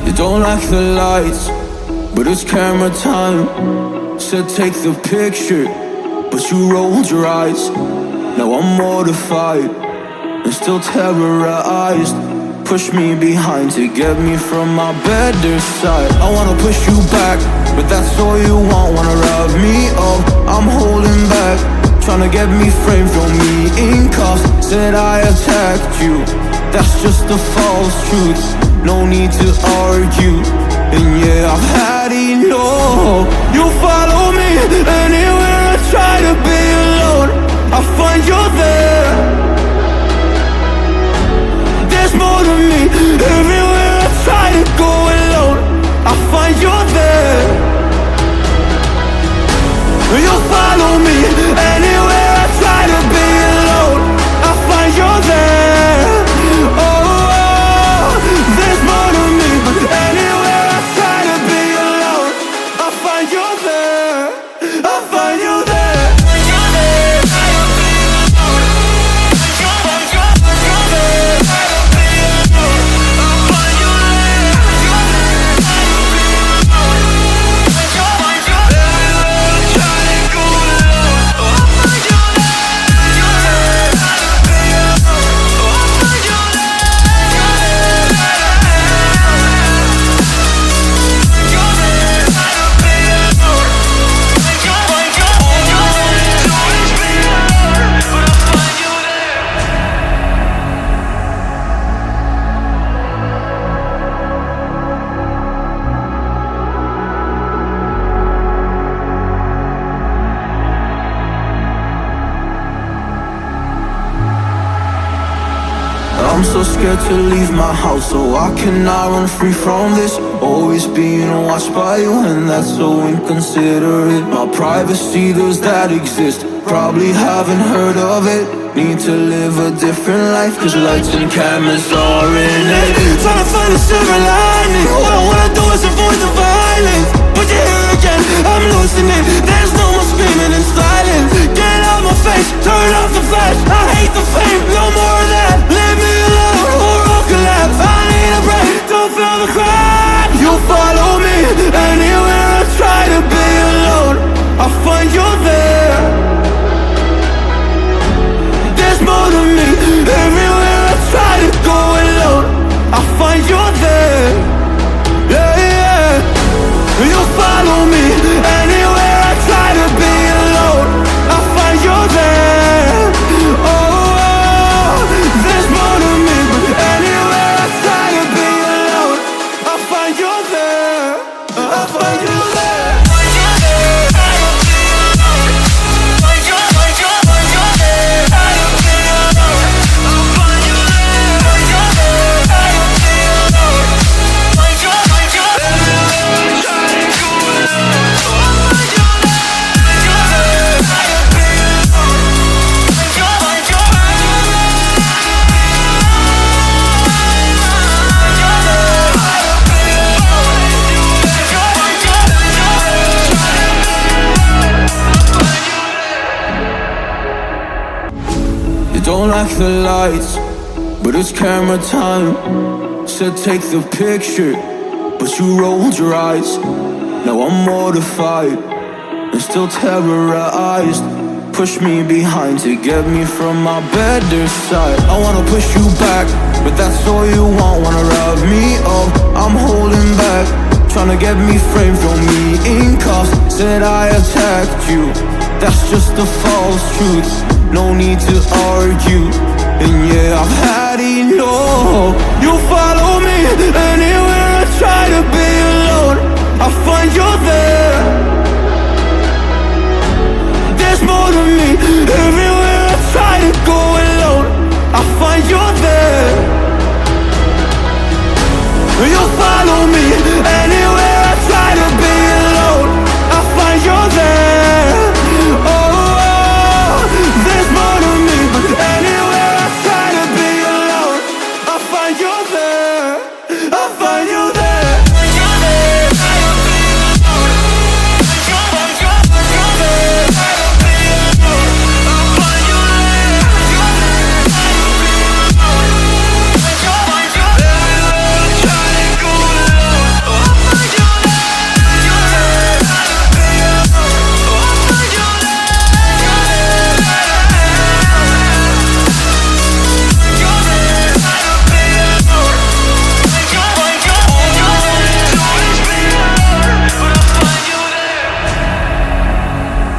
You don't like the lights, but it's camera time. Said take the picture, but you rolled your eyes. Now I'm mortified and still terrorized. Push me behind to get me from my better side. I wanna push you back, but that's all you want. Wanna rub me up, I'm holding back. Tryna get me framed, throw me in cuffs. Said I attacked you, that's just a false truth. No need to argue, and yeah, I've had enough. You follow me anywhere I try to be alone. I find you're there. There's more to me. Everywhere I try to go alone, I find you're there. You follow me anywhere I try to be alone, I find you're there. Oh, there's more to me, but anywhere I try to be alone, I find you're there. I find you there. I'm so scared to leave my house, so I cannot run free from this. Always being watched by you, and that's so inconsiderate. My privacy, does that exist? Probably haven't heard of it. Need to live a different life, cause lights and cameras are in it. Trying to find a silver lining. What I wanna do is avoid the violence, but you're here again, I'm losing it. There's no more screaming and silence. Get out my face, turn off the flash. I hate the fame, no more of that. Leave me alone or I'll collapse. I need a break, don't feel the crack. You follow me anywhere I try to be alone, I find you're there. There's more to me. Everywhere I try to go alone, I find you're there. Yeah, yeah. You follow me anywhere I try to be alone, I find you're there. Oh, there's more to me, but anywhere I try to be alone, I find you're there. I find you there. Don't like the lights, but it's camera time. Said take the picture, but you rolled your eyes. Now I'm mortified and still terrorized. Push me behind to get me from my better side. I wanna push you back, but that's all you want. Wanna rub me up, I'm holding back. Tryna get me framed, throw me in cuffs. Said I attacked you, that's just a false truth. No need to argue, and yeah, I've had enough. You follow me anywhere I try to be alone, I find you're there. There's more to me. Everywhere I try to go alone, I find you're there. You follow me anywhere